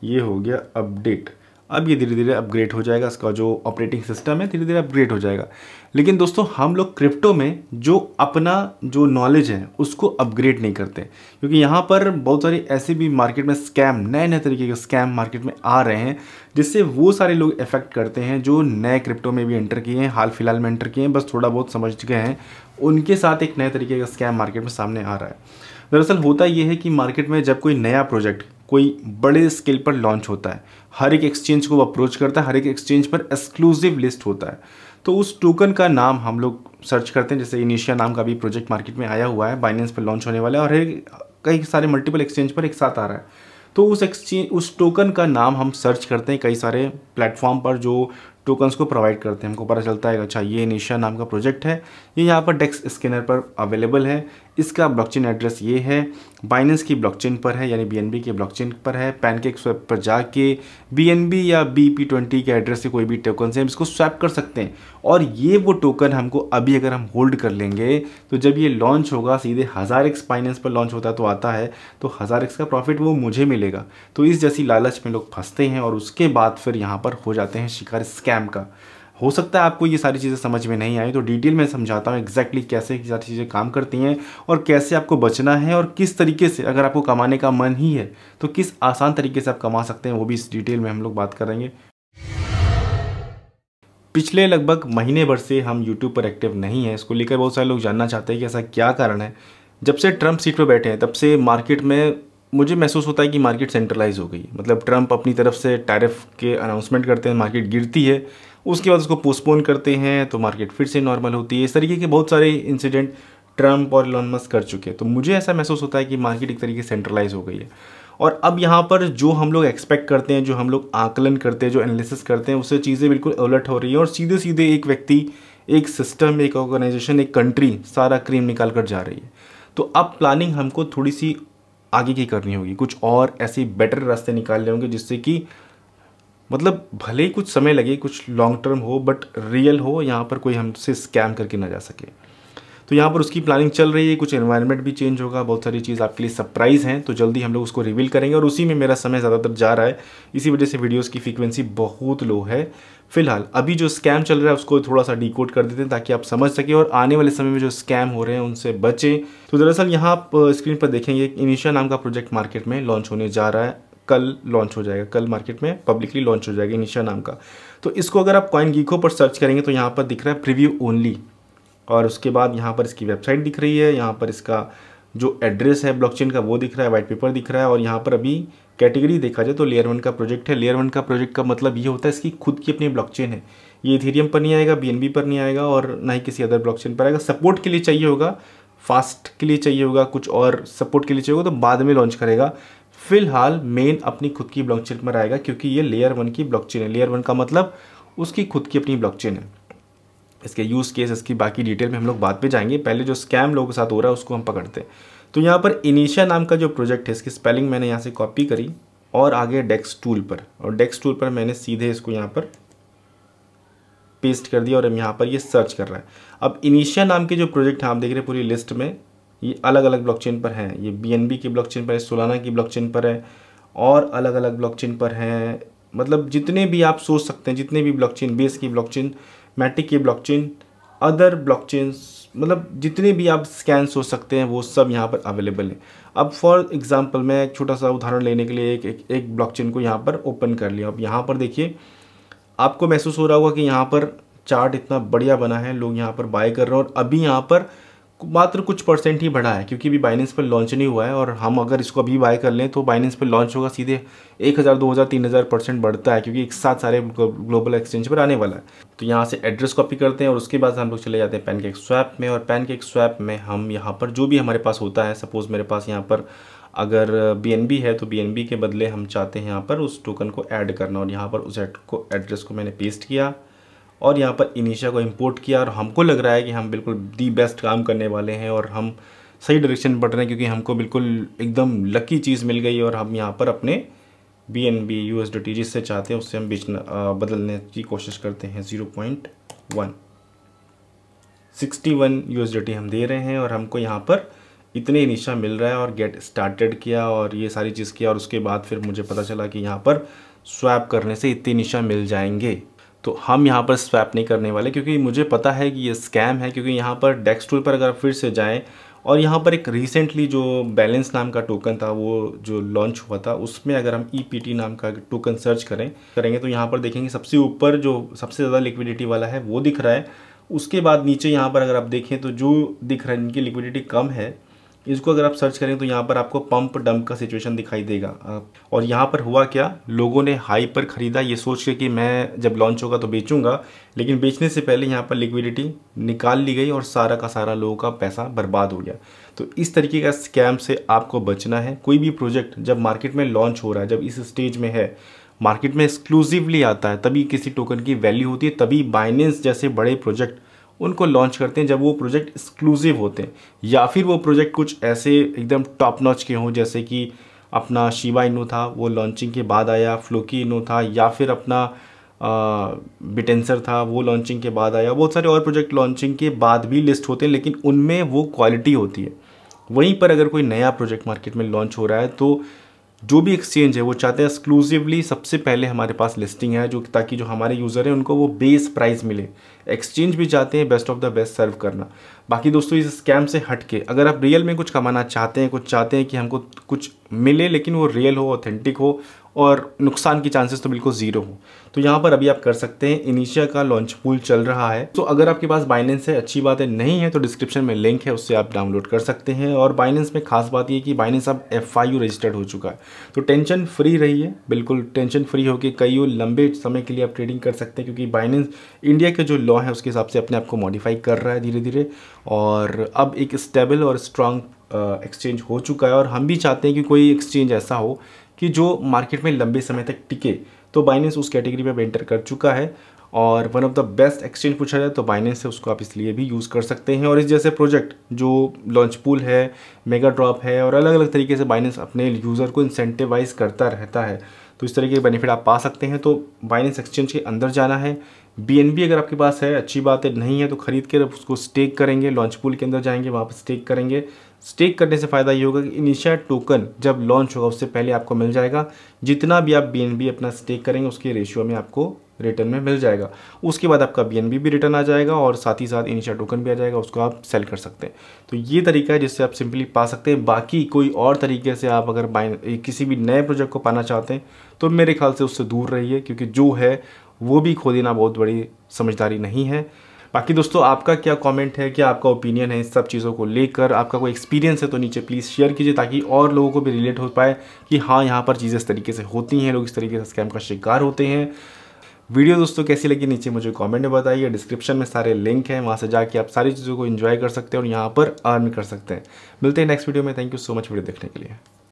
ये हो गया अपडेट। अब ये धीरे धीरे अपग्रेड हो जाएगा, इसका जो ऑपरेटिंग सिस्टम है धीरे धीरे अपग्रेड हो जाएगा। लेकिन दोस्तों हम लोग क्रिप्टो में जो अपना जो नॉलेज है उसको अपग्रेड नहीं करते, क्योंकि यहाँ पर बहुत सारी ऐसे भी मार्केट में स्कैम, नए नए तरीके के स्कैम मार्केट में आ रहे हैं, जिससे वो सारे लोग इफेक्ट करते हैं जो नए क्रिप्टो में भी एंटर किए हैं, हाल फिलहाल में एंटर किए हैं, बस थोड़ा बहुत समझ गए हैं, उनके साथ एक नए तरीके का स्कैम मार्केट में सामने आ रहा है। दरअसल होता ये है कि मार्केट में जब कोई नया प्रोजेक्ट कोई बड़े स्केल पर लॉन्च होता है, हर एक एक्सचेंज को अप्रोच करता है, हर एक एक्सचेंज पर एक्सक्लूसिव लिस्ट होता है, तो उस टोकन का नाम हम लोग सर्च करते हैं। जैसे इनिशिया नाम का भी प्रोजेक्ट मार्केट में आया हुआ है, बाइनेंस पर लॉन्च होने वाला है और कई सारे मल्टीपल एक्सचेंज पर एक साथ आ रहा है। तो उस टोकन का नाम हम सर्च करते हैं कई सारे प्लेटफॉर्म पर जो टोकन्स को प्रोवाइड करते हैं। हमको पता चलता है अच्छा ये इनिशिया नाम का प्रोजेक्ट है, ये यहाँ पर डेक्स स्कैनर पर अवेलेबल है, इसका ब्लॉकचेन एड्रेस ये है, बाइनेंस की ब्लॉकचेन पर है यानी बीएनबी के ब्लॉकचेन पर है, पैनकेक स्वैप पर जाके बीएनबी या BP20 के एड्रेस से कोई भी टोकन से हम इसको स्वैप कर सकते हैं। और ये वो टोकन हमको अभी अगर हम होल्ड कर लेंगे तो जब ये लॉन्च होगा सीधे 1000x बाइनेंस पर लॉन्च होता है तो आता है, तो 1000x का प्रॉफिट वो मुझे मिलेगा। तो इस जैसी लालच में लोग फंसते हैं और उसके बाद फिर यहाँ पर हो जाते हैं शिकार स्कैम का। हो सकता है आपको ये सारी चीज़ें समझ में नहीं आई, तो डिटेल में समझाता हूँ एग्जैक्टली कैसे ये सारी चीज़ें काम करती हैं और कैसे आपको बचना है और किस तरीके से, अगर आपको कमाने का मन ही है तो किस आसान तरीके से आप कमा सकते हैं, वो भी इस डिटेल में हम लोग बात करेंगे। पिछले लगभग महीने भर से हम यूट्यूब पर एक्टिव नहीं है, इसको लेकर बहुत सारे लोग जानना चाहते हैं कि ऐसा क्या कारण है। जब से ट्रम्प सीट पर बैठे हैं तब से मार्केट में मुझे महसूस होता है कि मार्केट सेंट्रलाइज हो गई। मतलब ट्रम्प अपनी तरफ से टैरिफ के अनाउंसमेंट करते हैं, मार्केट गिरती है, उसके बाद उसको पोस्टपोन करते हैं तो मार्केट फिर से नॉर्मल होती है। इस तरीके के बहुत सारे इंसिडेंट ट्रम्प और इलॉन मस्क कर चुके हैं। तो मुझे ऐसा महसूस होता है कि मार्केट एक तरीके से सेंट्रलाइज हो गई है और अब यहाँ पर जो हम लोग एक्सपेक्ट करते हैं, जो हम लोग आकलन करते हैं, जो एनालिसिस करते हैं, उससे चीज़ें बिल्कुल उलट हो रही हैं और सीधे सीधे एक व्यक्ति, एक सिस्टम, एक ऑर्गेनाइजेशन, एक कंट्री सारा क्रीम निकाल कर जा रही है। तो अब प्लानिंग हमको थोड़ी सी आगे की करनी होगी, कुछ और ऐसे बेटर रास्ते निकालने होंगे जिससे कि मतलब भले ही कुछ समय लगे, कुछ लॉन्ग टर्म हो बट रियल हो, यहाँ पर कोई हमसे स्कैम करके ना जा सके। तो यहाँ पर उसकी प्लानिंग चल रही है, कुछ एनवायरनमेंट भी चेंज होगा, बहुत सारी चीज़ आपके लिए सरप्राइज़ हैं, तो जल्दी हम लोग उसको रिवील करेंगे और उसी में मेरा समय ज़्यादातर जा रहा है। इसी वजह से वीडियोस की फ्रीक्वेंसी बहुत लो है फिलहाल। अभी जो स्कैम चल रहा है उसको थोड़ा सा डिकोड कर देते हैं ताकि आप समझ सकें और आने वाले समय में जो स्कैम हो रहे हैं उनसे बचें। तो दरअसल यहाँ आप स्क्रीन पर देखेंगे इनिशिया नाम का प्रोजेक्ट मार्केट में लॉन्च होने जा रहा है, कल लॉन्च हो जाएगा, कल मार्केट में पब्लिकली लॉन्च हो जाएगा इनिशिया नाम का। तो इसको अगर आप कॉइन गीको पर सर्च करेंगे तो यहाँ पर दिख रहा है प्रीव्यू ओनली, और उसके बाद यहाँ पर इसकी वेबसाइट दिख रही है, यहाँ पर इसका जो एड्रेस है ब्लॉकचेन का वो दिख रहा है, वाइट पेपर दिख रहा है और यहाँ पर अभी कैटेगरी देखा जाए तो लेयर 1 का प्रोजेक्ट है। लेयर 1 का प्रोजेक्ट का मतलब ये होता है इसकी खुद की अपनी ब्लॉकचेन है, ये इथेरियम पर नहीं आएगा, बीएनबी पर नहीं आएगा और ना ही किसी अदर ब्लॉकचेन पर आएगा। सपोर्ट के लिए चाहिए होगा, फास्ट के लिए चाहिए होगा, कुछ और सपोर्ट के लिए चाहिए होगा तो बाद में लॉन्च करेगा। फिलहाल मेन अपनी खुद की ब्लॉकचेन पर आएगा क्योंकि ये लेयर 1 की ब्लॉकचेन है। लेयर 1 का मतलब उसकी खुद की अपनी ब्लॉकचेन है। इसके यूज़ केस, इसकी बाकी डिटेल में हम लोग बाद पे जाएंगे, पहले जो स्कैम लोगों के साथ हो रहा है उसको हम पकड़ते हैं। तो यहाँ पर इनिशिया नाम का जो प्रोजेक्ट है, इसकी स्पेलिंग मैंने यहाँ से कॉपी करी और आगे डेक्स टूल पर, और डेक्स टूल पर मैंने सीधे इसको यहाँ पर पेस्ट कर दिया और हम यहाँ पर ये सर्च कर रहा है। अब इनिशिया नाम के जो प्रोजेक्ट हैं आप देख रहे हैं पूरी लिस्ट में, ये अलग अलग ब्लॉकचेन पर हैं। ये बीएनबी की ब्लॉकचेन पर है, सोलाना की ब्लॉकचेन पर है और अलग अलग ब्लॉकचेन पर हैं। मतलब जितने भी आप सोच सकते हैं, जितने भी ब्लॉकचेन, बेस की ब्लॉकचेन, मैटिक की ब्लॉकचेन, अदर ब्लॉकचेन्स, मतलब जितने भी आप स्कैन सोच सकते हैं वो सब यहाँ पर अवेलेबल है। अब फॉर एग्जांपल मैं एक छोटा सा उदाहरण लेने के लिए एक ब्लॉकचेन को यहाँ पर ओपन कर लिया। अब यहाँ पर देखिए, आपको महसूस हो रहा होगा कि यहाँ पर चार्ट इतना बढ़िया बना है, लोग यहाँ पर बाय कर रहे हैं और अभी यहाँ पर मात्र कुछ परसेंट ही बढ़ा है क्योंकि अभी बाइनेंस पर लॉन्च नहीं हुआ है। और हम अगर इसको अभी बाय कर लें तो बाइनेंस पर लॉन्च होगा सीधे 1000, 2000, 3000% बढ़ता है क्योंकि एक साथ सारे ग्लोबल एक्सचेंज पर आने वाला है। तो यहाँ से एड्रेस कॉपी करते हैं और उसके बाद हम लोग चले जाते हैं पैनकेक स्वैप में, और पैनकेक स्वैप में हम यहाँ पर जो भी हमारे पास होता है, सपोज़ मेरे पास यहाँ पर अगर बीएनबी है तो बीएनबी के बदले हम चाहते हैं यहाँ पर उस टोकन को ऐड करना, और यहाँ पर उस एड्रेस को मैंने पेस्ट किया और यहाँ पर इनिशिया को इंपोर्ट किया और हमको लग रहा है कि हम बिल्कुल दी बेस्ट काम करने वाले हैं और हम सही डायरेक्शन बढ़ रहे हैं क्योंकि हमको बिल्कुल एकदम लकी चीज़ मिल गई और हम यहाँ पर अपने BNB USDT जिससे चाहते हैं उससे हम बदलने की कोशिश करते हैं। 0.161 USDT हम दे रहे हैं और हमको यहाँ पर इतने इनिशिया मिल रहा है और गेट स्टार्टेड किया और ये सारी चीज़ किया और उसके बाद फिर मुझे पता चला कि यहाँ पर स्वैप करने से इतने इनिशिया मिल जाएंगे। तो हम यहाँ पर स्वैप नहीं करने वाले क्योंकि मुझे पता है कि ये स्कैम है। क्योंकि यहाँ पर डेक्स टूल पर अगर फिर से जाएं और यहाँ पर एक रिसेंटली जो बैलेंस नाम का टोकन था वो जो लॉन्च हुआ था, उसमें अगर हम EPT नाम का टोकन सर्च करेंगे तो यहाँ पर देखेंगे सबसे ऊपर जो सबसे ज़्यादा लिक्विडिटी वाला है वो दिख रहा है। उसके बाद नीचे यहाँ पर अगर आप देखें तो जो दिख रहा है इनकी लिक्विडिटी कम है, इसको अगर आप सर्च करें तो यहाँ पर आपको पंप डंप का सिचुएशन दिखाई देगा। और यहाँ पर हुआ क्या, लोगों ने हाई पर ख़रीदा ये सोच के कि मैं जब लॉन्च होगा तो बेचूंगा, लेकिन बेचने से पहले यहाँ पर लिक्विडिटी निकाल ली गई और सारा का सारा लोगों का पैसा बर्बाद हो गया। तो इस तरीके का स्कैम से आपको बचना है। कोई भी प्रोजेक्ट जब मार्केट में लॉन्च हो रहा है, जब इस स्टेज में है, मार्केट में एक्सक्लूसिवली आता है, तभी किसी टोकन की वैल्यू होती है, तभी बाइनेंस जैसे बड़े प्रोजेक्ट उनको लॉन्च करते हैं जब वो प्रोजेक्ट एक्सक्लूसिव होते हैं, या फिर वो प्रोजेक्ट कुछ ऐसे एकदम टॉप नॉच के हों, जैसे कि अपना शिबा इनू था वो लॉन्चिंग के बाद आया, फ्लोकी इनू था, या फिर अपना बिटेंसर था वो लॉन्चिंग के बाद आया। बहुत सारे और प्रोजेक्ट लॉन्चिंग के बाद भी लिस्ट होते हैं, लेकिन उनमें वो क्वालिटी होती है। वहीं पर अगर कोई नया प्रोजेक्ट मार्केट में लॉन्च हो रहा है तो जो भी एक्सचेंज है वो चाहते हैं एक्सक्लूसिवली सबसे पहले हमारे पास लिस्टिंग है, जो ताकि जो हमारे यूज़र हैं उनको वो बेस प्राइस मिले। एक्सचेंज भी चाहते हैं बेस्ट ऑफ द बेस्ट सर्व करना। बाकी दोस्तों इस स्कैम से हट के अगर आप रियल में कुछ कमाना चाहते हैं, कुछ चाहते हैं कि हमको कुछ मिले लेकिन वो रियल हो, ऑथेंटिक हो और नुकसान की चांसेस तो बिल्कुल ज़ीरो हो, तो यहाँ पर अभी आप कर सकते हैं। इनिशिया का लॉन्च पूल चल रहा है, तो अगर आपके पास बाइनेंस है अच्छी बात है, नहीं है तो डिस्क्रिप्शन में लिंक है, उससे आप डाउनलोड कर सकते हैं। और बाइनेंस में खास बात ये कि बाइनेंस अब FIU रजिस्टर्ड हो चुका है, तो टेंशन फ्री रहिए, बिल्कुल टेंशन फ्री होकर कई लंबे समय के लिए आप ट्रेडिंग कर सकते हैं। क्योंकि बाइनेंस इंडिया के जो लॉ है उसके हिसाब से अपने आप को मॉडिफाई कर रहा है धीरे धीरे, और अब एक स्टेबल और स्ट्रांग एक्सचेंज हो चुका है। और हम भी चाहते हैं कि कोई एक्सचेंज ऐसा हो कि जो मार्केट में लंबे समय तक टिके, तो बाइनेंस उस कैटेगरी में एंटर कर चुका है। और one of the best exchange पूछा जाए तो बाइनेंस है, उसको आप इसलिए भी यूज़ कर सकते हैं। और इस जैसे प्रोजेक्ट जो लॉन्च पूल है, मेगा ड्रॉप है, और अलग अलग तरीके से बाइनेंस अपने यूज़र को इंसेंटिवाइज करता रहता है, तो इस तरीके के बेनिफिट आप पा सकते हैं। तो बाइनेंस एक्सचेंज के अंदर जाना है। BNB अगर आपके पास है अच्छी बात है, नहीं है तो खरीद कर उसको स्टेक करेंगे, लॉन्च पूल के अंदर जाएंगे, वहाँ पर स्टेक करेंगे। स्टेक करने से फ़ायदा ये होगा कि इनिशियल टोकन जब लॉन्च होगा उससे पहले आपको मिल जाएगा। जितना भी आप BNB अपना स्टेक करेंगे उसके रेशियो में आपको रिटर्न में मिल जाएगा। उसके बाद आपका BNB भी रिटर्न आ जाएगा और साथ ही साथ इनिशियल टोकन भी आ जाएगा, उसको आप सेल कर सकते हैं। तो ये तरीका है जिससे आप सिंपली पा सकते हैं। बाकी कोई और तरीके से आप अगर किसी भी नए प्रोजेक्ट को पाना चाहते हैं तो मेरे ख्याल से उससे दूर रहिए, क्योंकि जो है वो भी खो देना बहुत बड़ी समझदारी नहीं है। बाकी दोस्तों आपका क्या कमेंट है, क्या आपका ओपिनियन है इस सब चीज़ों को लेकर, आपका कोई एक्सपीरियंस है तो नीचे प्लीज़ शेयर कीजिए, ताकि और लोगों को भी रिलेट हो पाए कि हाँ यहाँ पर चीज़ें इस तरीके से होती हैं, लोग इस तरीके से स्कैम का शिकार होते हैं। वीडियो दोस्तों कैसी लगी नीचे मुझे कमेंट में बताइए। डिस्क्रिप्शन में सारे लिंक हैं, वहाँ से जाके आप सारी चीज़ों को एंजॉय कर सकते हैं और यहाँ पर अर्न कर सकते हैं। मिलते हैं नेक्स्ट वीडियो में। Thank you so much video देखने के लिए।